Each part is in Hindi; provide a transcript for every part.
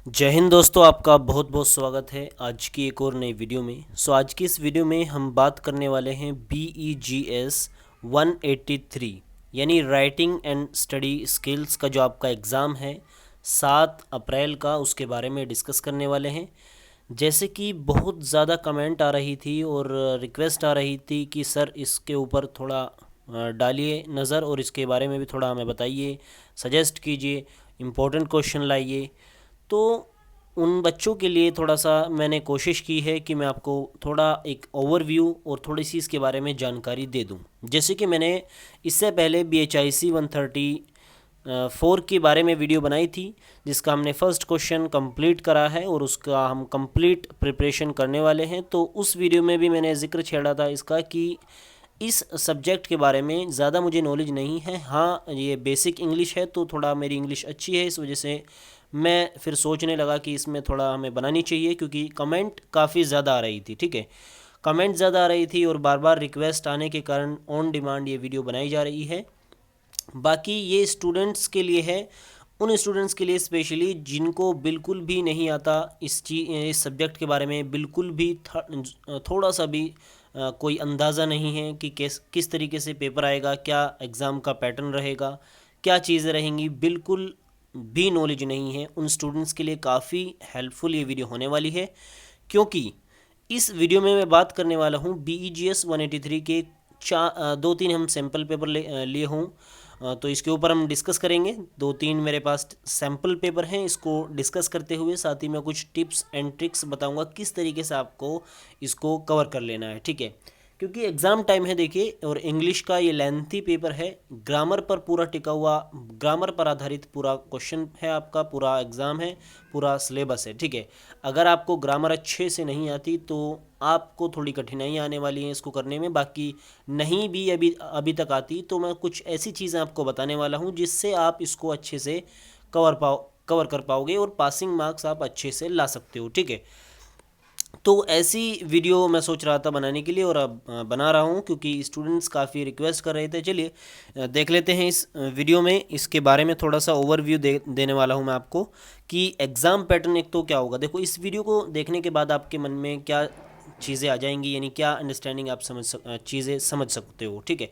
जय हिंद दोस्तों, आपका बहुत बहुत स्वागत है आज की एक और नई वीडियो में। आज की इस वीडियो में हम बात करने वाले हैं BEGS 183 यानी राइटिंग एंड स्टडी स्किल्स का जो आपका एग्ज़ाम है 7 अप्रैल का, उसके बारे में डिस्कस करने वाले हैं। जैसे कि बहुत ज़्यादा कमेंट आ रही थी और रिक्वेस्ट आ रही थी कि सर इसके ऊपर थोड़ा डालिए नज़र और इसके बारे में भी थोड़ा हमें बताइए, सजेस्ट कीजिए, इम्पोर्टेंट क्वेश्चन लाइए। तो उन बच्चों के लिए थोड़ा सा मैंने कोशिश की है कि मैं आपको थोड़ा एक ओवरव्यू और थोड़ी सी इसके बारे में जानकारी दे दूं। जैसे कि मैंने इससे पहले BHIC 134 के बारे में वीडियो बनाई थी, जिसका हमने फर्स्ट क्वेश्चन कंप्लीट करा है और उसका हम कंप्लीट प्रिपरेशन करने वाले हैं। तो उस वीडियो में भी मैंने जिक्र छेड़ा था इसका कि इस सब्जेक्ट के बारे में ज़्यादा मुझे नॉलेज नहीं है। हाँ, ये बेसिक इंग्लिश है तो थोड़ा मेरी इंग्लिश अच्छी है, इस वजह से मैं फिर सोचने लगा कि इसमें थोड़ा हमें बनानी चाहिए, क्योंकि कमेंट काफ़ी ज़्यादा आ रही थी। ठीक है, कमेंट ज़्यादा आ रही थी और बार बार रिक्वेस्ट आने के कारण ऑन डिमांड ये वीडियो बनाई जा रही है। बाकी ये स्टूडेंट्स के लिए है, उन स्टूडेंट्स के लिए स्पेशली जिनको बिल्कुल भी नहीं आता इस सब्जेक्ट के बारे में, बिल्कुल भी थोड़ा सा भी कोई अंदाज़ा नहीं है कि किस तरीके से पेपर आएगा, क्या एग्ज़ाम का पैटर्न रहेगा, क्या चीज़ें रहेंगी, बिल्कुल भी नॉलेज नहीं है। उन स्टूडेंट्स के लिए काफ़ी हेल्पफुल ये वीडियो होने वाली है, क्योंकि इस वीडियो में मैं बात करने वाला हूँ BEGS 183 के 2-3 हम सैम्पल पेपर लिए हूँ। तो इसके ऊपर हम डिस्कस करेंगे। 2-3 मेरे पास सैम्पल पेपर हैं, इसको डिस्कस करते हुए साथ ही मैं कुछ टिप्स एंड ट्रिक्स बताऊंगा किस तरीके से आपको इसको कवर कर लेना है। ठीक है, क्योंकि एग्ज़ाम टाइम है देखिए, और इंग्लिश का ये लेंथी पेपर है, ग्रामर पर पूरा टिका हुआ, ग्रामर पर आधारित पूरा क्वेश्चन है, आपका पूरा एग्ज़ाम है, पूरा सिलेबस है। ठीक है, अगर आपको ग्रामर अच्छे से नहीं आती तो आपको थोड़ी कठिनाई आने वाली है इसको करने में। बाकी नहीं भी अभी अभी तक आती तो मैं कुछ ऐसी चीज़ें आपको बताने वाला हूँ जिससे आप इसको अच्छे से कवर कर पाओगे और पासिंग मार्क्स आप अच्छे से ला सकते हो। ठीक है, तो ऐसी वीडियो मैं सोच रहा था बनाने के लिए और अब बना रहा हूँ, क्योंकि स्टूडेंट्स काफ़ी रिक्वेस्ट कर रहे थे। चलिए देख लेते हैं इस वीडियो में, इसके बारे में थोड़ा सा ओवरव्यू देने वाला हूँ मैं आपको कि एग्ज़ाम पैटर्न एक तो क्या होगा। देखो, इस वीडियो को देखने के बाद आपके मन में क्या चीज़ें आ जाएंगी, यानी क्या अंडरस्टैंडिंग आप चीज़ें समझ सकते हो। ठीक है,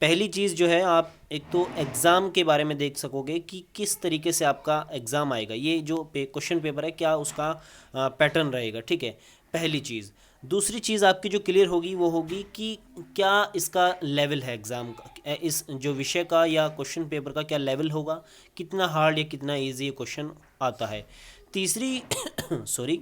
पहली चीज़ जो है, आप एक तो एग्ज़ाम के बारे में देख सकोगे कि किस तरीके से आपका एग्ज़ाम आएगा, ये जो क्वेश्चन पेपर है क्या उसका पैटर्न रहेगा। ठीक है, पहली चीज़। दूसरी चीज़ आपकी जो क्लियर होगी वो होगी कि क्या इसका लेवल है एग्ज़ाम का, इस जो विषय का या क्वेश्चन पेपर का क्या लेवल होगा, कितना हार्ड या कितना इजी ये क्वेश्चन आता है। तीसरी सॉरी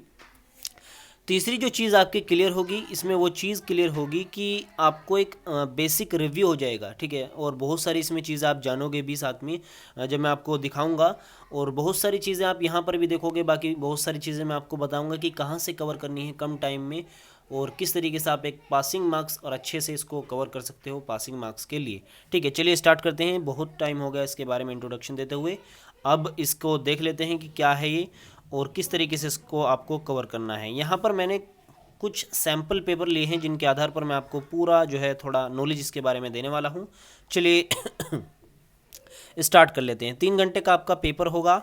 तीसरी जो चीज़ आपकी क्लियर होगी, इसमें वो चीज़ क्लियर होगी कि आपको एक बेसिक रिव्यू हो जाएगा। ठीक है, और बहुत सारी इसमें चीज़ें आप जानोगे भी साथ में, जब मैं आपको दिखाऊंगा, और बहुत सारी चीज़ें आप यहाँ पर भी देखोगे। बाकी बहुत सारी चीज़ें मैं आपको बताऊंगा कि कहाँ से कवर करनी है कम टाइम में, और किस तरीके से आप एक पासिंग मार्क्स और अच्छे से इसको कवर कर सकते हो पासिंग मार्क्स के लिए। ठीक है, चलिए स्टार्ट करते हैं। बहुत टाइम हो गया इसके बारे में इंट्रोडक्शन देते हुए, अब इसको देख लेते हैं कि क्या है ये और किस तरीके से इसको आपको कवर करना है। यहाँ पर मैंने कुछ सैम्पल पेपर लिए हैं जिनके आधार पर मैं आपको पूरा जो है थोड़ा नॉलेज इसके बारे में देने वाला हूँ। चलिए स्टार्ट कर लेते हैं। 3 घंटे का आपका पेपर होगा।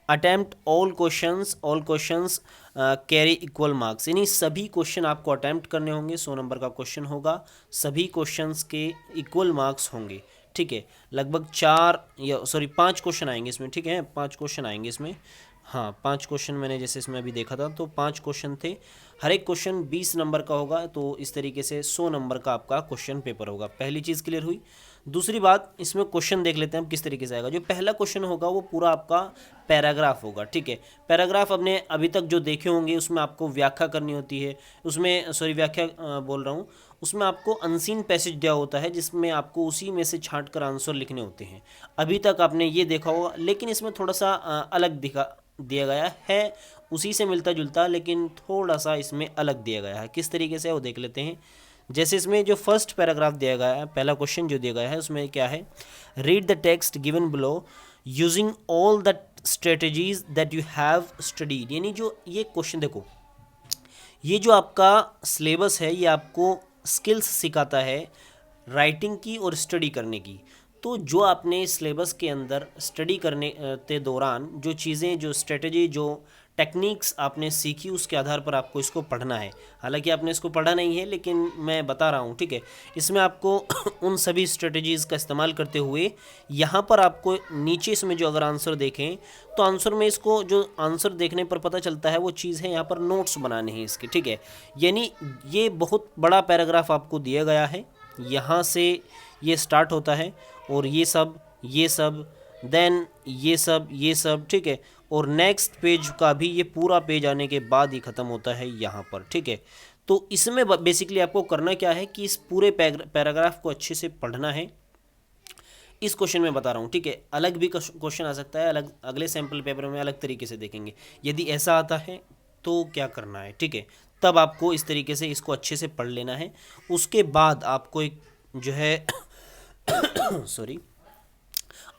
Attempt all questions carry equal marks, यानी सभी क्वेश्चन आपको अटैम्प्ट करने होंगे। 100 नंबर का क्वेश्चन होगा, सभी क्वेश्चंस के इक्वल मार्क्स होंगे। ठीक है, लगभग 5 क्वेश्चन आएंगे इसमें। ठीक है, 5 क्वेश्चन आएंगे इसमें। हाँ, 5 क्वेश्चन मैंने जैसे इसमें अभी देखा था तो 5 क्वेश्चन थे। हर एक क्वेश्चन 20 नंबर का होगा, तो इस तरीके से 100 नंबर का आपका क्वेश्चन पेपर होगा। पहली चीज़ क्लियर हुई। दूसरी बात, इसमें क्वेश्चन देख लेते हैं हम किस तरीके से आएगा। जो पहला क्वेश्चन होगा वो पूरा आपका पैराग्राफ होगा। ठीक है, पैराग्राफ आपने अभी तक जो देखे होंगे उसमें आपको व्याख्या करनी होती है, उसमें सॉरी व्याख्या बोल रहा हूँ, उसमें आपको अनसीन पैसेज दिया होता है जिसमें आपको उसी में से छांट कर आंसर लिखने होते हैं। अभी तक आपने ये देखा होगा, लेकिन इसमें थोड़ा सा अलग दिया गया है, उसी से मिलता जुलता, लेकिन थोड़ा सा इसमें अलग दिया गया है। किस तरीके से वो देख लेते हैं। जैसे इसमें जो फर्स्ट पैराग्राफ दिया गया है, पहला क्वेश्चन जो दिया गया है उसमें क्या है, read the text given below using all the strategies that you have studied. यानी जो ये क्वेश्चन देखो, ये जो आपका सिलेबस है ये आपको स्किल्स सिखाता है राइटिंग की और स्टडी करने की। तो जो आपने सिलेबस के अंदर स्टडी करने के दौरान जो चीज़ें, जो स्ट्रेटजी, जो टेक्निक्स आपने सीखी, उसके आधार पर आपको इसको पढ़ना है। हालांकि आपने इसको पढ़ा नहीं है, लेकिन मैं बता रहा हूँ, ठीक है। इसमें आपको उन सभी स्ट्रेटजीज़ का इस्तेमाल करते हुए यहाँ पर आपको नीचे इसमें जो अगर आंसर देखें तो आंसर में इसको जो आंसर देखने पर पता चलता है वो चीज़ है यहाँ पर नोट्स बनाने हैं इसके, ठीक है। यानी ये बहुत बड़ा पैराग्राफ आपको दिया गया है, यहाँ से ये स्टार्ट होता है और ये सब देन ये सब, ठीक है। और नेक्स्ट पेज का भी ये पूरा पेज आने के बाद ही ख़त्म होता है यहाँ पर, ठीक है। तो इसमें बेसिकली आपको करना क्या है कि इस पूरे पैराग्राफ को अच्छे से पढ़ना है। इस क्वेश्चन में बता रहा हूँ, ठीक है। अलग भी क्वेश्चन आ सकता है, अलग अगले सैम्पल पेपर में अलग तरीके से देखेंगे। यदि ऐसा आता है तो क्या करना है, ठीक है। तब आपको इस तरीके से इसको अच्छे से पढ़ लेना है। उसके बाद आपको एक जो है सॉरी,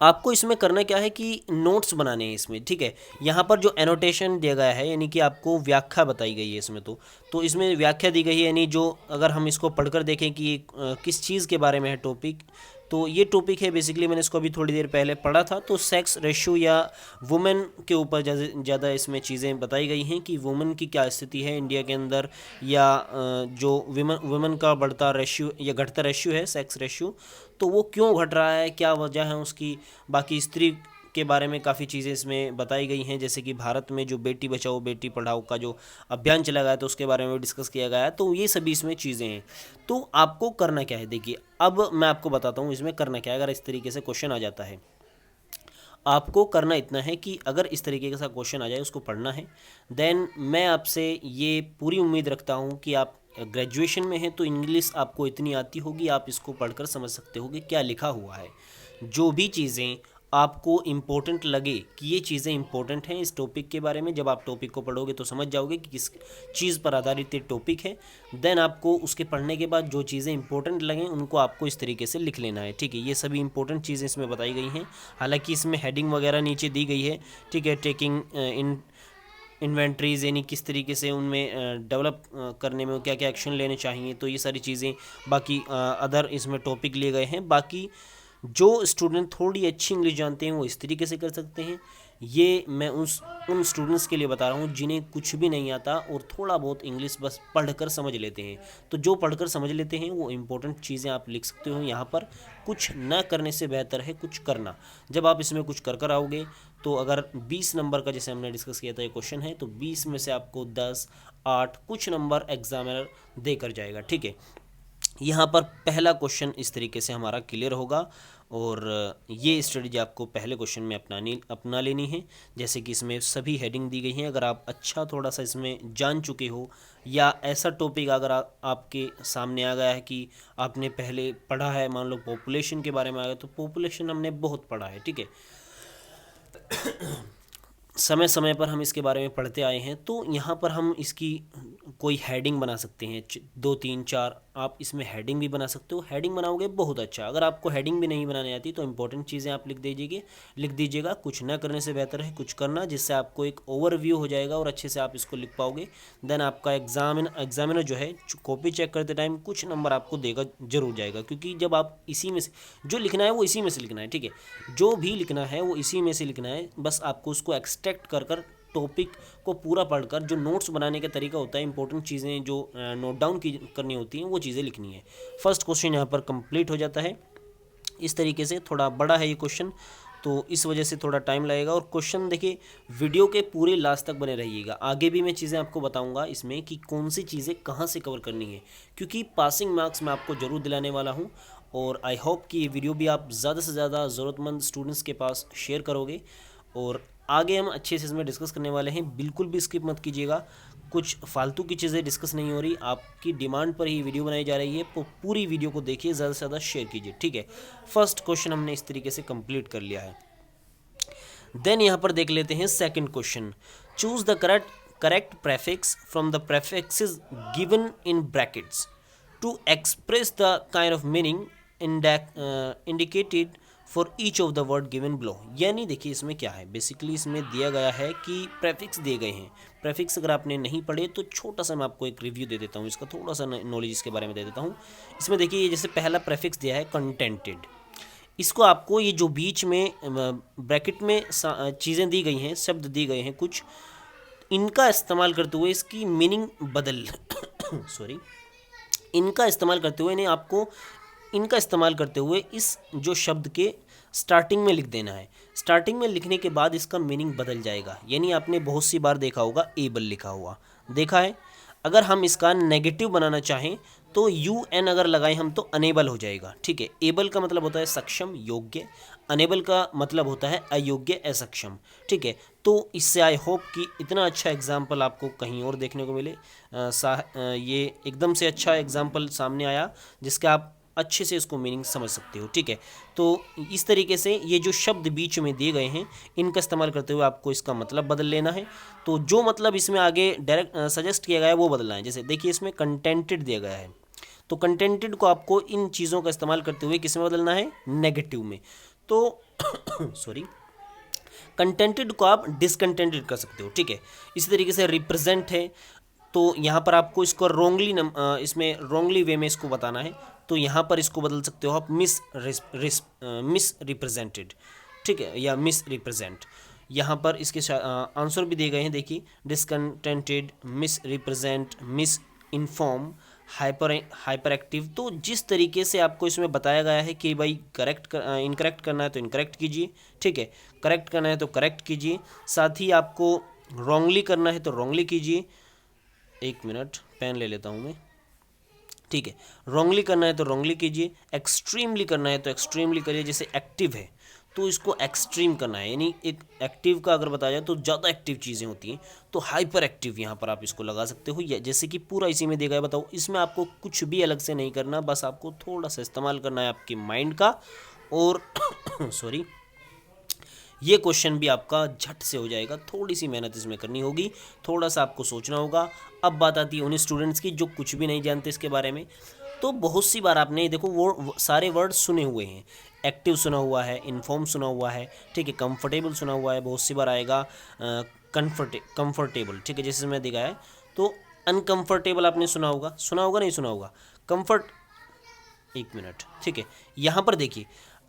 आपको इसमें करना क्या है कि नोट्स बनाने हैं इसमें, ठीक है। यहाँ पर जो एनोटेशन दिया गया है, यानी कि आपको व्याख्या बताई गई है इसमें, तो इसमें व्याख्या दी गई है, यानी जो अगर हम इसको पढ़कर देखें कि किस चीज़ के बारे में है टॉपिक, तो ये टॉपिक है बेसिकली, मैंने इसको अभी थोड़ी देर पहले पढ़ा था। तो सेक्स रेशियो या वुमेन के ऊपर ज़्यादा इसमें चीज़ें बताई गई हैं कि वुमेन की क्या स्थिति है इंडिया के अंदर, या जो वुमेन का बढ़ता रेशियो या घटता रेशियो है, सेक्स रेशियो, तो वो क्यों घट रहा है, क्या वजह है उसकी। बाकी स्त्री के बारे में काफ़ी चीज़ें इसमें बताई गई हैं, जैसे कि भारत में जो बेटी बचाओ बेटी पढ़ाओ का जो अभियान चला गया तो उसके बारे में डिस्कस किया गया है। तो ये सभी इसमें चीज़ें हैं। तो आपको करना क्या है, देखिए अब मैं आपको बताता हूँ इसमें करना क्या है। अगर इस तरीके से क्वेश्चन आ जाता है, आपको करना इतना है कि अगर इस तरीके का क्वेश्चन आ जाए उसको पढ़ना है। देन मैं आपसे ये पूरी उम्मीद रखता हूँ कि आप ग्रेजुएशन में हैं तो इंग्लिश आपको इतनी आती होगी, आप इसको पढ़कर समझ सकते होगे क्या लिखा हुआ है। जो भी चीज़ें आपको इम्पोर्टेंट लगे कि ये चीज़ें इम्पोर्टेंट हैं इस टॉपिक के बारे में, जब आप टॉपिक को पढ़ोगे तो समझ जाओगे कि किस चीज़ पर आधारित ये टॉपिक है। देन आपको उसके पढ़ने के बाद जो चीज़ें इंपॉर्टेंट लगें उनको आपको इस तरीके से लिख लेना है, ठीक है। ये सभी इंपॉर्टेंट चीज़ें इसमें बताई गई हैं। हालांकि इसमें हेडिंग वगैरह नीचे दी गई है, ठीक है। टेकिंग इन इन्वेंट्रीज़, यानी किस तरीके से उनमें डेवलप करने में क्या क्या एक्शन लेने चाहिए, तो ये सारी चीज़ें। बाकी अदर इसमें टॉपिक लिए गए हैं। बाकी जो स्टूडेंट थोड़ी अच्छी इंग्लिश जानते हैं वो इस तरीके से कर सकते हैं। ये मैं उन स्टूडेंट्स के लिए बता रहा हूँ जिन्हें कुछ भी नहीं आता और थोड़ा बहुत इंग्लिश बस पढ़कर समझ लेते हैं। तो जो पढ़कर समझ लेते हैं वो इम्पोर्टेंट चीज़ें आप लिख सकते हो यहाँ पर। कुछ न करने से बेहतर है कुछ करना। जब आप इसमें कुछ कर आओगे तो अगर 20 नंबर का, जैसे हमने डिस्कस किया था, ये क्वेश्चन है, तो 20 में से आपको 10, 8 कुछ नंबर एग्जामिनर देकर जाएगा, ठीक है। यहाँ पर पहला क्वेश्चन इस तरीके से हमारा क्लियर होगा और ये स्ट्रेटजी आपको पहले क्वेश्चन में अपना लेनी है। जैसे कि इसमें सभी हेडिंग दी गई हैं। अगर आप अच्छा थोड़ा सा इसमें जान चुके हो या ऐसा टॉपिक अगर आपके सामने आ गया है कि आपने पहले पढ़ा है, मान लो पॉपुलेशन के बारे में आ गया, तो पॉपुलेशन हमने बहुत पढ़ा है, ठीक है। समय समय पर हम इसके बारे में पढ़ते आए हैं। तो यहाँ पर हम इसकी कोई हेडिंग बना सकते हैं, 2, 3, 4 आप इसमें हेडिंग भी बना सकते हो। हेडिंग बनाओगे बहुत अच्छा। अगर आपको हेडिंग भी नहीं बनाने आती तो इंपॉर्टेंट चीज़ें आप लिख दीजिएगा। कुछ ना करने से बेहतर है कुछ करना, जिससे आपको एक ओवरव्यू हो जाएगा और अच्छे से आप इसको लिख पाओगे। देन आपका एग्जामिनर जो है कॉपी चेक करते टाइम कुछ नंबर आपको देगा जरूर जाएगा, क्योंकि जब आप इसी में से जो लिखना है वो इसी में से लिखना है, ठीक है। जो भी लिखना है वो इसी में से लिखना है। बस आपको उसको एक्सट्रैक्ट कर टॉपिक को पूरा पढ़कर जो नोट्स बनाने का तरीका होता है, इंपॉर्टेंट चीज़ें जो नोट डाउन करनी होती हैं वो चीज़ें लिखनी है। फर्स्ट क्वेश्चन यहाँ पर कंप्लीट हो जाता है इस तरीके से। थोड़ा बड़ा है ये क्वेश्चन तो इस वजह से थोड़ा टाइम लगेगा। और क्वेश्चन देखिए, वीडियो के पूरे लास्ट तक बने रहिएगा। आगे भी मैं चीज़ें आपको बताऊंगा इसमें कि कौन सी चीज़ें कहाँ से कवर करनी है, क्योंकि पासिंग मार्क्स मैं आपको ज़रूर दिलाने वाला हूँ। और आई होप कि ये वीडियो भी आप ज़्यादा से ज़्यादा ज़रूरतमंद स्टूडेंट्स के पास शेयर करोगे। और आगे हम अच्छे से इसमें डिस्कस करने वाले हैं, बिल्कुल भी स्किप मत कीजिएगा। कुछ फालतू की चीज़ें डिस्कस नहीं हो रही, आपकी डिमांड पर ही वीडियो बनाई जा रही है। तो पूरी वीडियो को देखिए, ज़्यादा से ज़्यादा शेयर कीजिए, ठीक है। फर्स्ट क्वेश्चन हमने इस तरीके से कंप्लीट कर लिया है। देन यहाँ पर देख लेते हैं second question. Choose the correct prefix from the prefixes given in brackets to express the kind of meaning indicated for each of the word given below. यानी देखिए इसमें क्या है, बेसिकली इसमें दिया गया है कि प्रेफिक्स दिए गए हैं। प्रेफिक्स अगर आपने नहीं पढ़े तो छोटा सा मैं आपको एक रिव्यू दे देता हूँ, इसका थोड़ा सा नॉलेज इसके बारे में दे देता हूँ। इसमें देखिए जैसे पहला प्रेफिक्स दिया है कंटेंटेड। इसको आपको ये जो बीच में ब्रैकेट में चीज़ें दी गई हैं, शब्द दिए गए हैं कुछ, इनका इस्तेमाल करते हुए इसकी मीनिंग बदल सॉरी, इनका इस्तेमाल करते हुए इन्हें आपको इनका इस्तेमाल करते हुए इस जो शब्द के स्टार्टिंग में लिख देना है। स्टार्टिंग में लिखने के बाद इसका मीनिंग बदल जाएगा। यानी आपने बहुत सी बार देखा होगा एबल लिखा हुआ, देखा है। अगर हम इसका नेगेटिव बनाना चाहें तो यू एन अगर लगाएं हम तो अनेबल हो जाएगा, ठीक है। एबल का मतलब होता है सक्षम, योग्य। अनेबल का मतलब होता है अयोग्य, असक्षम, ठीक है। तो इससे आई होप कि इतना अच्छा एग्जाम्पल आपको कहीं और देखने को मिले। ये एकदम से अच्छा एग्जाम्पल सामने आया जिसका आप अच्छे से इसको मीनिंग समझ सकते हो, ठीक है। तो इस तरीके से ये जो शब्द बीच में दिए गए हैं इनका इस्तेमाल करते हुए आपको इसका मतलब बदल लेना है। तो जो मतलब इसमें आगे डायरेक्ट सजेस्ट किया गया है वो बदलना है। जैसे देखिए इसमें कंटेंटेड दिया गया है, तो कंटेंटेड को आपको इन चीज़ों का इस्तेमाल करते हुए किस में बदलना है, नेगेटिव में। तो सॉरी, कंटेंटेड को आप डिसकंटेंटेड कर सकते हो, ठीक है। इसी तरीके से रिप्रेजेंट है, तो यहाँ पर आपको इसको इसमें रॉन्गली वे में इसको बताना है, तो यहाँ पर इसको बदल सकते हो आप मिस रिप्रेजेंटेड, ठीक है, या मिस रिप्रेजेंट। यहाँ पर इसके आंसर भी दिए गए हैं, देखिए discontented, miss represent, miss inform, hyper active. तो जिस तरीके से आपको इसमें बताया गया है कि भाई इनकरेक्ट करना है तो इनकरेक्ट कीजिए, ठीक है, करेक्ट करना है तो करेक्ट कीजिए, साथ ही आपको रॉन्गली करना है तो रॉन्गली कीजिए। एक मिनट, पेन ले लेता हूँ मैं, ठीक है। रॉन्गली करना है तो रॉन्गली कीजिए, एक्सट्रीमली करना है तो एक्सट्रीमली करिए। जैसे एक्टिव है तो इसको एक्सट्रीम करना है, यानी एक एक्टिव का अगर बताया जाए तो ज़्यादा एक्टिव चीज़ें होती हैं, तो हाइपर एक्टिव यहाँ पर आप इसको लगा सकते हो। या जैसे कि पूरा इसी में देखा है, बताओ, इसमें आपको कुछ भी अलग से नहीं करना, बस आपको थोड़ा सा इस्तेमाल करना है आपके माइंड का। और सॉरी, ये क्वेश्चन भी आपका झट से हो जाएगा, थोड़ी सी मेहनत इसमें करनी होगी, थोड़ा सा आपको सोचना होगा। अब बात आती है उन स्टूडेंट्स की जो कुछ भी नहीं जानते इसके बारे में। तो बहुत सी बार आपने देखो वो सारे वर्ड सुने हुए हैं, एक्टिव सुना हुआ है, इन्फॉर्म सुना हुआ है, ठीक है, कंफर्टेबल सुना हुआ है, बहुत सी बार आएगा कंफर्टेबल, ठीक है, जैसे मैं दिखाया है। तो अनकंफर्टेबल आपने सुना होगा नहीं सुना होगा, कंफर्ट, एक मिनट, ठीक है। यहाँ पर देखिए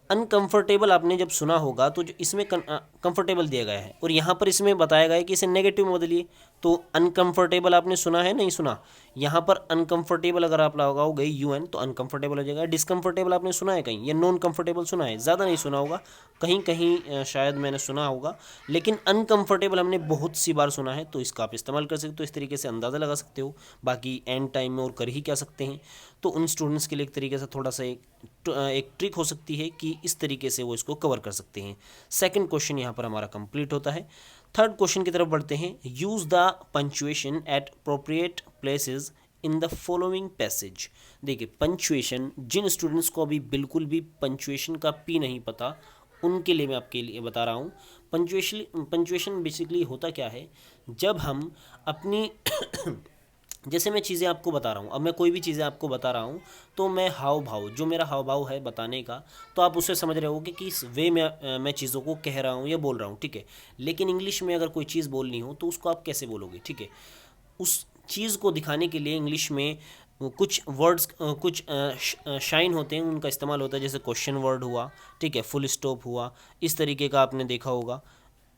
अनकंफर्टेबल आपने जब सुना होगा तो जो इसमें कंफर्टेबल दिया गया है और यहाँ पर इसमें बताया गया है कि इसे नेगेटिव में बदलिए। तो अनकंफर्टेबल आपने सुना है, नहीं सुना, यहाँ पर अनकंफर्टेबल अगर आप लगाओगे यूएन तो अनकंफर्टेबल हो जाएगा। डिसकंफर्टेबल आपने सुना है कहीं, या नॉन कंफर्टेबल सुना है, ज़्यादा नहीं सुना होगा, कहीं कहीं शायद मैंने सुना होगा, लेकिन अनकंफर्टेबल हमने बहुत सी बार सुना है, तो इसका आप इस्तेमाल कर सकते हो। इस तरीके से अंदाज़ा लगा सकते हो, बाकी एंड टाइम में और कर ही क्या सकते हैं। तो उन स्टूडेंट्स के लिए एक तरीके से थोड़ा सा एक ट्रिक हो सकती है कि इस तरीके से वो इसको कवर कर सकते हैं। सेकंड क्वेश्चन यहाँ पर हमारा कंप्लीट होता है। थर्ड क्वेश्चन की तरफ बढ़ते हैं। Use the punctuation eight appropriate places in the following passage. देखिए पंचुएशन, जिन स्टूडेंट्स को अभी बिल्कुल भी पंचुएशन का पी नहीं पता उनके लिए मैं आपके लिए बता रहा हूँ। पंचुएशन बेसिकली होता क्या है, जब हम अपनी जैसे मैं चीज़ें आपको बता रहा हूँ, अब मैं कोई भी चीज़ें आपको बता रहा हूँ तो मैं हाव भाव, जो मेरा हाव भाव है बताने का, तो आप उससे समझ रहे हो कि किस वे में मैं चीज़ों को कह रहा हूँ या बोल रहा हूँ, ठीक है। लेकिन इंग्लिश में अगर कोई चीज़ बोलनी हो तो उसको आप कैसे बोलोगे, ठीक है। उस चीज़ को दिखाने के लिए इंग्लिश में कुछ वर्ड्स, कुछ शाइन होते हैं, उनका इस्तेमाल होता है। जैसे क्वेश्चन वर्ड हुआ, ठीक है, फुल स्टॉप हुआ, इस तरीके का आपने देखा होगा,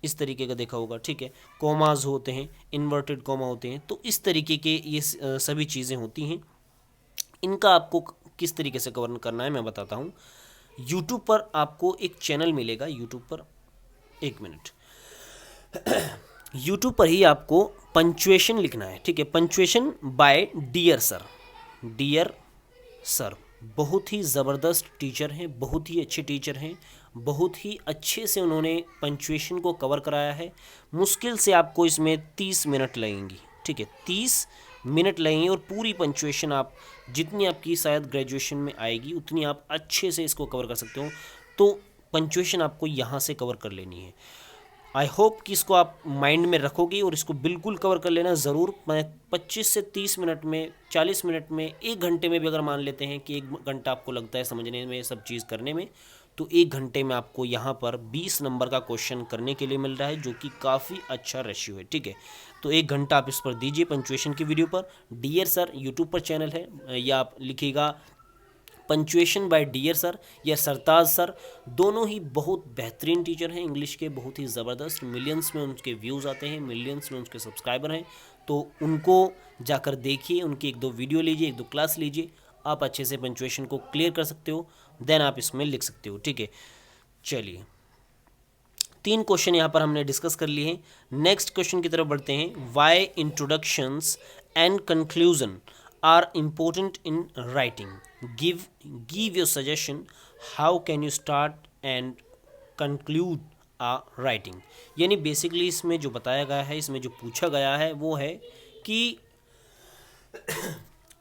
इस तरीके का देखा होगा, ठीक है। कॉमाज होते हैं, इन्वर्टेड कॉमा होते हैं, तो इस तरीके के ये सभी चीज़ें होती हैं। इनका आपको किस तरीके से कवर करना है मैं बताता हूँ। यूट्यूब पर आपको एक चैनल मिलेगा, यूट्यूब पर, एक मिनट, यूट्यूब पर ही आपको पंचुएशन लिखना है, ठीक है। Punctuation by dear sir, dear sir बहुत ही ज़बरदस्त टीचर हैं, बहुत ही अच्छे टीचर हैं, बहुत ही अच्छे से उन्होंने पंचुएशन को कवर कराया है। मुश्किल से आपको इसमें 30 मिनट लगेंगी, ठीक है, 30 मिनट लगेंगे और पूरी पंचुएशन आप जितनी आपकी शायद ग्रेजुएशन में आएगी उतनी आप अच्छे से इसको कवर कर सकते हो। तो पंचुएशन आपको यहाँ से कवर कर लेनी है। आई होप कि इसको आप माइंड में रखोगे और इसको बिल्कुल कवर कर लेना ज़रूर। मैं 25 से 30 मिनट में, 40 मिनट में, 1 घंटे में भी अगर मान लेते हैं कि 1 घंटा आपको लगता है समझने में, सब चीज़ करने में, तो 1 घंटे में आपको यहाँ पर 20 नंबर का क्वेश्चन करने के लिए मिल रहा है, जो कि काफ़ी अच्छा रेशियो है, ठीक है। तो 1 घंटा आप इस पर दीजिए पंचुएशन की वीडियो पर। डियर सर यूट्यूब पर चैनल है, या आप लिखिएगा पंचुएशन बाय डियर सर या सरताज सर, दोनों ही बहुत बेहतरीन टीचर हैं इंग्लिश के, बहुत ही ज़बरदस्त। मिलियंस में उनके व्यूज़ आते हैं, मिलियंस में उनके सब्सक्राइबर हैं। तो उनको जाकर देखिए, उनकी 1-2 वीडियो लीजिए, 1-2 क्लास लीजिए, आप अच्छे से पंचुएशन को क्लियर कर सकते हो, देन आप इसमें लिख सकते हो। ठीक है, चलिए 3 क्वेश्चन यहाँ पर हमने डिस्कस कर लिए हैं। नेक्स्ट क्वेश्चन की तरफ बढ़ते हैं। Why introductions and conclusion are important in writing, give your suggestion, how can you start and conclude a writing. यानी बेसिकली इसमें जो बताया गया है, इसमें जो पूछा गया है वो है कि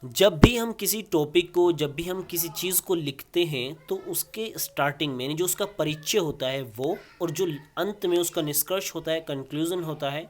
जब भी हम किसी टॉपिक को, जब भी हम किसी चीज़ को लिखते हैं तो उसके स्टार्टिंग में, यानी जो उसका परिचय होता है वो, और जो अंत में उसका निष्कर्ष होता है, कंक्लूजन होता है,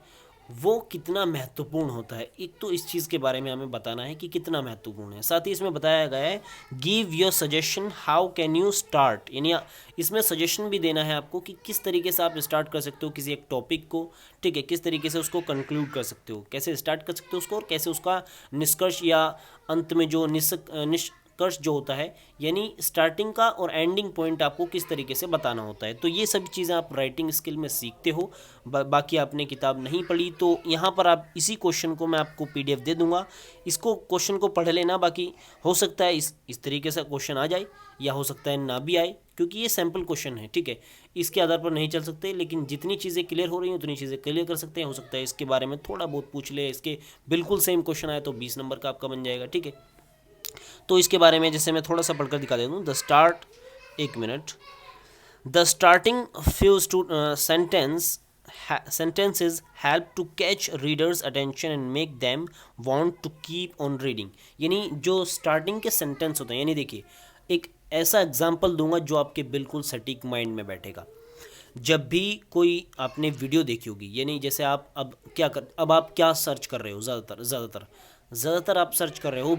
वो कितना महत्वपूर्ण होता है। एक तो इस चीज़ के बारे में हमें बताना है कि कितना महत्वपूर्ण है। साथ ही इसमें बताया गया है give your suggestion how can you start, यानी इसमें सजेशन भी देना है आपको कि किस तरीके से आप स्टार्ट कर सकते हो किसी एक टॉपिक को। ठीक है, किस तरीके से उसको कंक्लूड कर सकते हो, कैसे स्टार्ट कर सकते हो उसको, और कैसे उसका निष्कर्ष या अंत में जो निष्कर्ष जो होता है, यानी स्टार्टिंग का और एंडिंग पॉइंट आपको किस तरीके से बताना होता है। तो ये सभी चीज़ें आप राइटिंग स्किल में सीखते हो। बाकी आपने किताब नहीं पढ़ी तो यहाँ पर आप इसी क्वेश्चन को मैं आपको PDF दे दूंगा, इसको क्वेश्चन को पढ़ लेना। बाकी हो सकता है इस तरीके से क्वेश्चन आ जाए, या हो सकता है ना भी आए, क्योंकि ये सैम्पल क्वेश्चन है। ठीक है, इसके आधार पर नहीं चल सकते, लेकिन जितनी चीज़ें क्लियर हो रही हैं उतनी चीज़ें क्लियर कर सकते हैं। हो सकता है इसके बारे में थोड़ा बहुत पूछ ले, इसके बिल्कुल सेम क्वेश्चन आए तो 20 नंबर का आपका बन जाएगा। ठीक है, तो इसके बारे में जैसे मैं थोड़ा सा पढ़कर दिखा देता हूँ। द स्टार्ट, एक minute, the starting few sentences help to catch readers attention and make them want to keep on reading। यानी जो स्टार्टिंग के सेंटेंस होते हैं, यानी देखिए एक ऐसा एग्जांपल दूंगा जो आपके बिल्कुल सटीक माइंड में बैठेगा। जब भी कोई आपने वीडियो देखी होगी, यानी जैसे आप अब आप क्या सर्च कर रहे हो, ज़्यादातर आप सर्च कर रहे हो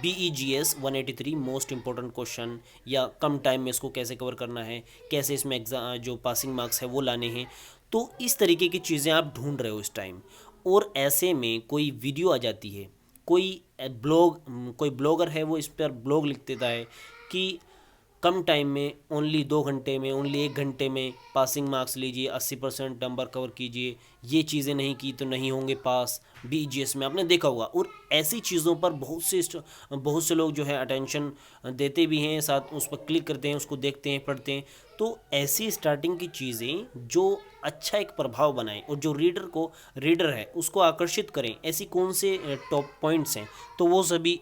BEGS 183 मोस्ट इंपॉर्टेंट क्वेश्चन, या कम टाइम में इसको कैसे कवर करना है, कैसे इसमें एग्जाम जो पासिंग मार्क्स है वो लाने हैं। तो इस तरीके की चीज़ें आप ढूंढ रहे हो इस टाइम, और ऐसे में कोई वीडियो आ जाती है, कोई ब्लॉगर है वो इस पर ब्लॉग लिख देता है कि कम टाइम में, ओनली 2 घंटे में, ओनली 1 घंटे में पासिंग मार्क्स लीजिए, 80% नंबर कवर कीजिए, ये चीज़ें नहीं की तो नहीं होंगे पास BGS में, आपने देखा होगा। और ऐसी चीज़ों पर बहुत से लोग जो है अटेंशन देते भी हैं, साथ उस पर क्लिक करते हैं, उसको देखते हैं, पढ़ते हैं। तो ऐसी स्टार्टिंग की चीज़ें जो अच्छा एक प्रभाव बनाएं और जो रीडर है उसको आकर्षित करें, ऐसी कौन से टॉप पॉइंट्स हैं, तो वो सभी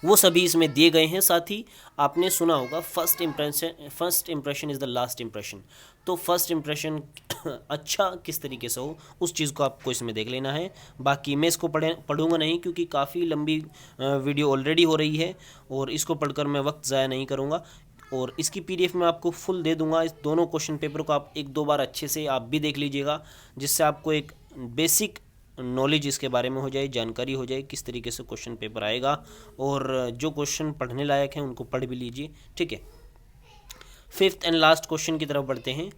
वो सभी इसमें दिए गए हैं। साथ ही आपने सुना होगा first impression is the last impression. तो फर्स्ट इम्प्रेशन अच्छा किस तरीके से हो, उस चीज़ को आपको इसमें देख लेना है। बाकी मैं इसको पढ़ूंगा नहीं, क्योंकि काफ़ी लंबी वीडियो ऑलरेडी हो रही है, और इसको पढ़कर मैं वक्त ज़ाया नहीं करूँगा। और इसकी PDF मैं आपको फुल दे दूंगा। इस दोनों क्वेश्चन पेपर को आप 1-2 बार अच्छे से आप भी देख लीजिएगा, जिससे आपको एक बेसिक नॉलेज इसके बारे में हो जाए, जानकारी हो जाए किस तरीके से क्वेश्चन पेपर आएगा। और जो क्वेश्चन पढ़ने लायक हैं उनको पढ़ भी लीजिए। ठीक है, 5th एंड लास्ट क्वेश्चन की तरफ बढ़ते हैं।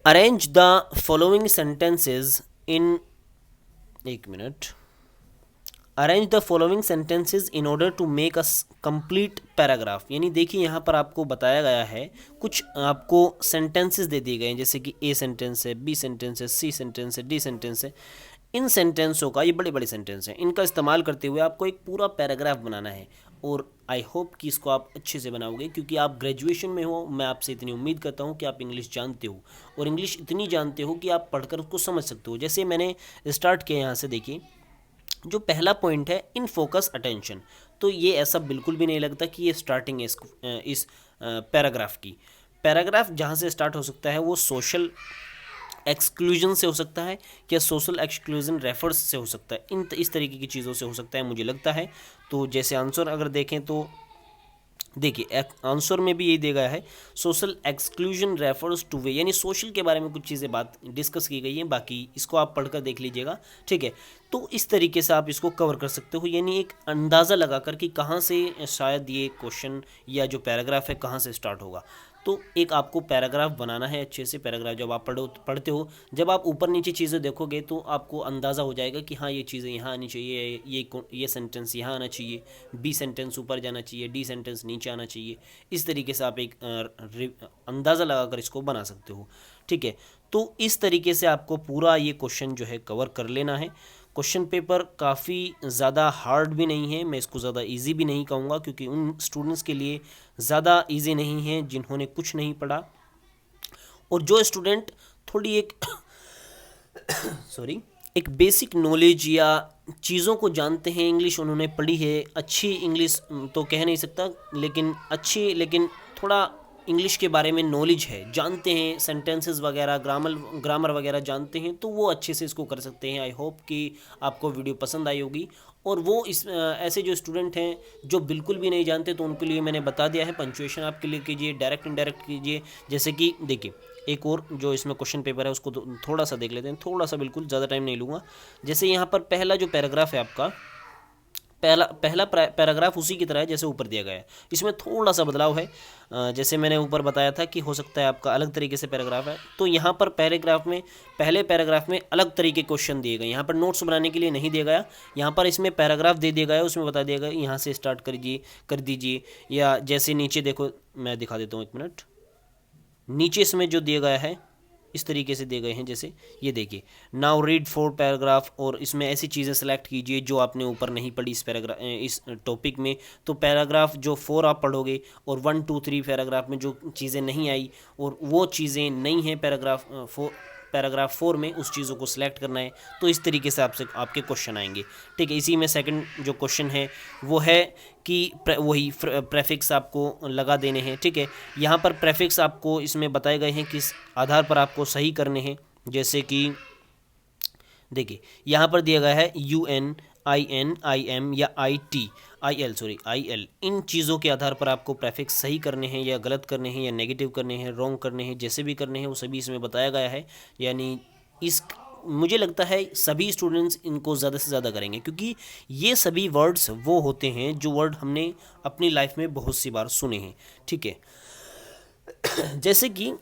Arrange the following sentences in, एक minute, arrange the following sentences in order to make a complete paragraph. यानी देखिए यहाँ पर आपको बताया गया है, कुछ आपको सेंटेंसेस दे दिए गए हैं, जैसे कि A सेंटेंस है, B सेंटेंस है, C सेंटेंस है, D सेंटेंस है। इन सेंटेंसों का, ये बड़े बड़े सेंटेंस हैं, इनका इस्तेमाल करते हुए आपको एक पूरा पैराग्राफ बनाना है। और आई होप कि इसको आप अच्छे से बनाओगे, क्योंकि आप ग्रेजुएशन में हो। मैं आपसे इतनी उम्मीद करता हूँ कि आप इंग्लिश जानते हो, और इंग्लिश इतनी जानते हो कि आप पढ़कर उसको समझ सकते हो। जैसे मैंने स्टार्ट किया यहाँ से, देखिए जो पहला पॉइंट है इन फोकस अटेंशन, तो ये ऐसा बिल्कुल भी नहीं लगता कि ये स्टार्टिंग है इस पैराग्राफ की। पैराग्राफ जहाँ से स्टार्ट हो सकता है वो सोशल एक्सक्लूजन से हो सकता है, या सोशल एक्सक्लूजन रेफर्स से हो सकता है, इस तरीके की चीज़ों से हो सकता है, मुझे लगता है। तो जैसे आंसर अगर देखें तो देखिए आंसर में भी यही दिया गया है, social exclusion refers two way, यानी सोशल के बारे में कुछ चीज़ें बात डिस्कस की गई हैं। बाकी इसको आप पढ़कर देख लीजिएगा। ठीक है, तो इस तरीके से आप इसको कवर कर सकते हो, यानी एक अंदाज़ा लगाकर कि कहाँ से शायद ये क्वेश्चन या जो पैराग्राफ है कहाँ से स्टार्ट होगा। तो एक आपको पैराग्राफ बनाना है अच्छे से। पैराग्राफ जब आप पढ़ते हो, जब आप ऊपर नीचे चीज़ें देखोगे तो आपको अंदाज़ा हो जाएगा कि हाँ ये चीज़ें यहाँ आनी चाहिए, ये सेंटेंस यहाँ आना चाहिए, बी सेंटेंस ऊपर जाना चाहिए, डी सेंटेंस नीचे आना चाहिए। इस तरीके से आप एक अंदाज़ा लगाकर इसको बना सकते हो, ठीक है। तो इस तरीके से आपको पूरा ये क्वेश्चन जो है कवर कर लेना है। क्वेश्चन पेपर काफ़ी ज़्यादा हार्ड भी नहीं है, मैं इसको ज़्यादा इजी भी नहीं कहूँगा, क्योंकि उन स्टूडेंट्स के लिए ज़्यादा इजी नहीं है जिन्होंने कुछ नहीं पढ़ा, और जो स्टूडेंट थोड़ी एक एक बेसिक नॉलेज या चीज़ों को जानते हैं, इंग्लिश उन्होंने पढ़ी है, अच्छी इंग्लिश तो कह नहीं सकता, लेकिन थोड़ा इंग्लिश के बारे में नॉलेज है, जानते हैं, सेंटेंसेस वगैरह, ग्रामर वगैरह जानते हैं, तो वो अच्छे से इसको कर सकते हैं। आई होप कि आपको वीडियो पसंद आई होगी। और वो ऐसे जो स्टूडेंट हैं जो बिल्कुल भी नहीं जानते, तो उनके लिए मैंने बता दिया है, पंक्चुएशन आप क्लियर कीजिए, डायरेक्ट इनडायरेक्ट कीजिए। जैसे कि देखिए, एक और जो इसमें क्वेश्चन पेपर है उसको थोड़ा सा देख लेते हैं, थोड़ा सा, बिल्कुल ज़्यादा टाइम नहीं लूँगा। जैसे यहाँ पर पहला जो पैराग्राफ है आपका, पहला पैराग्राफ उसी की तरह है जैसे ऊपर दिया गया है, इसमें थोड़ा सा बदलाव है। जैसे मैंने ऊपर बताया था कि हो सकता है आपका अलग तरीके से पैराग्राफ है, तो यहाँ पर पहले पैराग्राफ में अलग तरीके क्वेश्चन दिए गए, यहाँ पर नोट्स बनाने के लिए नहीं दिया गया, यहाँ पर इसमें पैराग्राफ दे दिया गया है, उसमें बता दिया गया यहाँ से स्टार्ट कर दीजिए। या जैसे नीचे देखो, मैं दिखा देता हूँ, एक मिनट, नीचे इसमें जो दिया गया है इस तरीके से दिए गए हैं, जैसे ये देखिए, नाउ रीड 4 पैराग्राफ, और इसमें ऐसी चीज़ें सेलेक्ट कीजिए जो आपने ऊपर नहीं पढ़ी इस टॉपिक में। तो पैराग्राफ जो 4 आप पढ़ोगे, और 1 2 3 पैराग्राफ में जो चीज़ें नहीं आई और वो चीज़ें नहीं हैं पैराग्राफ 4 में, उस चीज़ों को सिलेक्ट करना है। तो इस तरीके से आपके क्वेश्चन आएंगे, ठीक है। इसी में सेकंड जो क्वेश्चन है वो है कि वही प्रेफिक्स आपको लगा देने हैं, ठीक है। यहाँ पर प्रेफिक्स आपको इसमें बताए गए हैं किस आधार पर आपको सही करने हैं। जैसे कि देखिए, यहाँ पर दिया गया है UN, IN, IM या IL, इन चीज़ों के आधार पर आपको प्रेफिक्स सही करने हैं या गलत करने हैं या नेगेटिव करने हैं, रॉन्ग करने हैं, जैसे भी करने हैं वो सभी इसमें बताया गया है। यानी मुझे लगता है सभी स्टूडेंट्स इनको ज़्यादा से ज़्यादा करेंगे, क्योंकि ये सभी वर्ड्स वो होते हैं जो वर्ड हमने अपनी लाइफ में बहुत सी बार सुने हैं, ठीक है। जैसे कि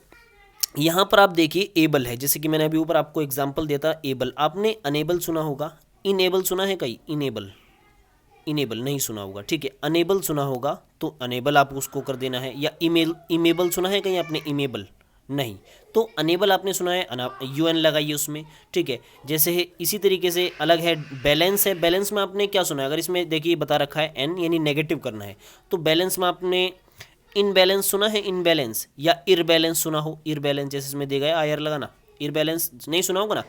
यहाँ पर आप देखिए, एबल है, जैसे कि मैंने अभी ऊपर आपको एग्जांपल दिया था, एबल। आपने अनेबल सुना होगा, इनेबल सुना है कहीं? इनेबल नहीं सुना होगा, ठीक है। अनेबल सुना होगा, तो अनेबल आप उसको कर देना है। या इमेबल सुना है कहीं आपने? इमेबल नहीं, तो अनेबल आपने सुना है, UN लगाइए उसमें, ठीक है। जैसे है इसी तरीके से अलग है, बैलेंस है। बैलेंस में आपने क्या सुना है? अगर इसमें देखिए बता रखा है N, यानी नेगेटिव करना है, तो बैलेंस में आपने इनबैलेंस सुना है, इनबैलेंस, या इरबैलेंस सुना हो, इरबैलेंस, जैसे इसमें दिया गया आयर लगाना, इरबैलेंस नहीं सुना होगा ना।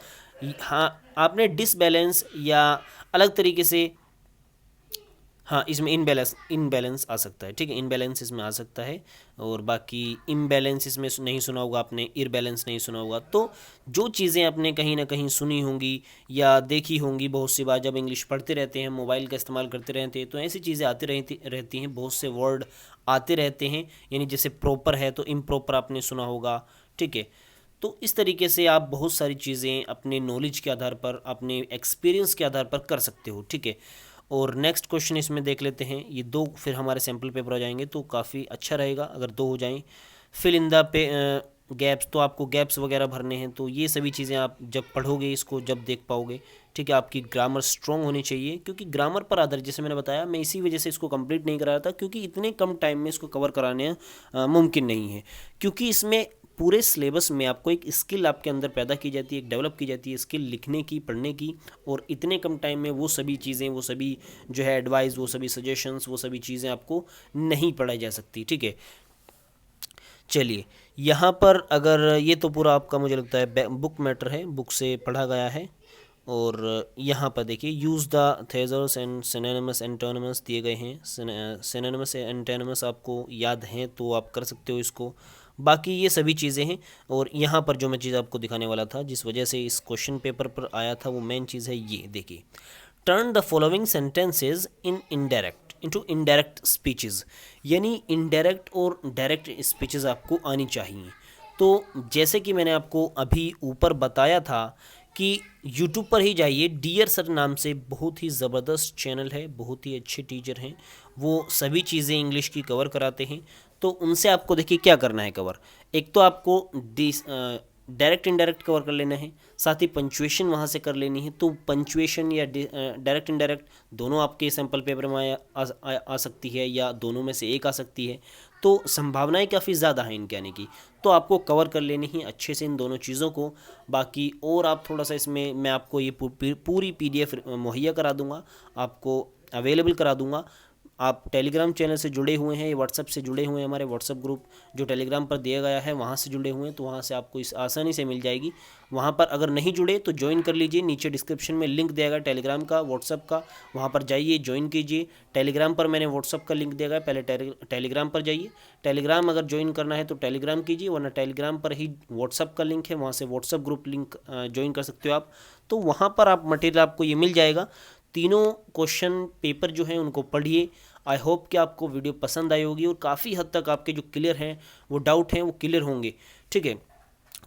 हाँ, आपने डिसबैलेंस या अलग तरीके से, हाँ, इसमें इनबैलेंस आ सकता है, ठीक है, इनबैलेंस इसमें आ सकता है। और बाकी इम्बैलेंस इसमें नहीं सुना होगा आपने, इरबैलेंस नहीं सुना होगा। तो जो चीज़ें आपने कहीं ना कहीं सुनी होंगी या देखी होंगी बहुत सी बार, जब इंग्लिश पढ़ते रहते हैं, मोबाइल का इस्तेमाल करते रहते हैं, तो ऐसी चीज़ें आती रहती हैं, बहुत से वर्ड आते रहते हैं। यानी जैसे प्रॉपर है तो इम्प्रॉपर आपने सुना होगा, ठीक है। तो इस तरीके से आप बहुत सारी चीज़ें अपने नॉलेज के आधार पर, अपने एक्सपीरियंस के आधार पर कर सकते हो, ठीक है। और नेक्स्ट क्वेश्चन इसमें देख लेते हैं, ये 2 फिर हमारे सैम्पल पेपर हो जाएंगे, तो काफ़ी अच्छा रहेगा अगर 2 हो जाएं। फिल इन द गैप्स, तो आपको गैप्स वगैरह भरने हैं, तो ये सभी चीज़ें आप जब पढ़ोगे, इसको जब देख पाओगे, ठीक है। आपकी ग्रामर स्ट्रॉन्ग होनी चाहिए, क्योंकि ग्रामर पर आधारित, जैसे मैंने बताया, मैं इसी वजह से इसको कंप्लीट नहीं कराया था, क्योंकि इतने कम टाइम में इसको कवर कराने मुमकिन नहीं है। क्योंकि इसमें पूरे सिलेबस में आपको एक स्किल आपके अंदर पैदा की जाती है, एक डेवलप की जाती है स्किल लिखने की, पढ़ने की, और इतने कम टाइम में वो सभी चीज़ें, वो सभी जो है एडवाइस, वो सभी सजेशंस, वो सभी चीज़ें आपको नहीं पढ़ाई जा सकती, ठीक है। चलिए, यहाँ पर अगर ये तो पूरा आपका मुझे लगता है बुक मैटर है, बुक से पढ़ा गया है। और यहाँ पर देखिए, use the थेजर्स and synonymous antonyms दिए गए हैं। सिनोनिमस एंटोनिमस आपको याद हैं तो आप कर सकते हो इसको। बाकी ये सभी चीज़ें हैं। और यहाँ पर जो मैं चीज़ आपको दिखाने वाला था, जिस वजह से इस क्वेश्चन पेपर पर आया था, वो मेन चीज़ है ये देखिए, turn the following sentences into indirect speeches. यानी इनडायरेक्ट और डायरेक्ट स्पीचेस आपको आनी चाहिए। तो जैसे कि मैंने आपको अभी ऊपर बताया था कि यूट्यूब पर ही जाइए, डियर सर नाम से बहुत ही ज़बरदस्त चैनल है, बहुत ही अच्छे टीचर हैं, वो सभी चीज़ें इंग्लिश की कवर कराते हैं। तो उनसे आपको देखिए क्या करना है कवर। एक तो आपको डायरेक्ट इनडायरेक्ट कवर कर लेना है, साथ ही पंचुएशन वहाँ से कर लेनी है। तो पंचुएशन या डायरेक्ट इनडायरेक्ट दोनों आपके सैम्पल पेपर में आ सकती है, या दोनों में से एक आ सकती है। तो संभावनाएं काफ़ी ज़्यादा हैं इनके आने की, तो आपको कवर कर लेनी ही अच्छे से इन दोनों चीज़ों को। बाकी और आप थोड़ा सा इसमें मैं आपको ये पूरी PDF मुहैया करा दूंगा, आपको अवेलेबल करा दूंगा। आप टेलीग्राम चैनल से जुड़े हुए हैं, व्हाट्सएप से जुड़े हुए हैं, हमारे व्हाट्सएप ग्रुप जो टेलीग्राम पर दिया गया है वहाँ से जुड़े हुए हैं, तो वहाँ से आपको इस आसानी से मिल जाएगी। वहाँ पर अगर नहीं जुड़े तो ज्वाइन कर लीजिए, नीचे डिस्क्रिप्शन में लिंक दिया गया टेलीग्राम का, व्हाट्सएप का, वहाँ पर जाइए ज्वाइन कीजिए। टेलीग्राम पर मैंने व्हाट्सएप का लिंक दिया गया, पहले टेलीग्राम पर जाइए। टेलीग्राम अगर ज्वाइन करना है तो टेलीग्राम कीजिए, वरना टेलीग्राम पर ही व्हाट्सएप का लिंक है, वहाँ से व्हाट्सएप ग्रुप लिंक ज्वाइन कर सकते हो आप। तो वहाँ पर आप मटेरियल आपको ये मिल जाएगा। तीनों क्वेश्चन पेपर जो हैं उनको पढ़िए। आई होप कि आपको वीडियो पसंद आई होगी और काफ़ी हद तक आपके जो क्लियर हैं वो डाउट हैं वो क्लियर होंगे, ठीक है।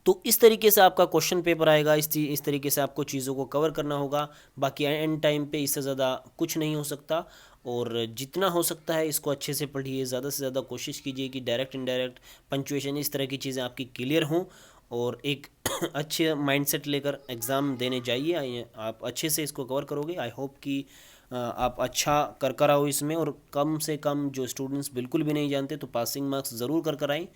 तो इस तरीके से आपका क्वेश्चन पेपर आएगा, इस तरीके से आपको चीज़ों को कवर करना होगा। बाकी एंड टाइम पे इससे ज़्यादा कुछ नहीं हो सकता, और जितना हो सकता है इसको अच्छे से पढ़िए, ज़्यादा से ज़्यादा कोशिश कीजिए कि डायरेक्ट इनडायरेक्ट पंचुएशन इस तरह की चीज़ें आपकी क्लियर हों, और एक अच्छे माइंडसेट लेकर एग्ज़ाम देने जाइए। आप अच्छे से इसको कवर करोगे। आई होप कि आप अच्छा कर आओ इसमें, और कम से कम जो स्टूडेंट्स बिल्कुल भी नहीं जानते तो पासिंग मार्क्स ज़रूर कर आएँ।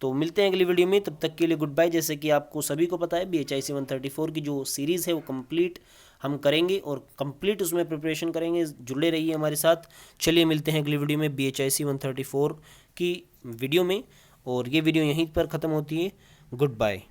तो मिलते हैं अगली वीडियो में, तब तक के लिए गुड बाय। जैसे कि आपको सभी को पता है BHIC 134 की जो सीरीज़ है वो कंप्लीट हम करेंगे, और कंप्लीट उसमें प्रिपरेशन करेंगे। जुड़े रहिए हमारे साथ। चलिए मिलते हैं अगली वीडियो में BHIC 134 की वीडियो में, और ये वीडियो यहीं पर ख़त्म होती है। Good bye.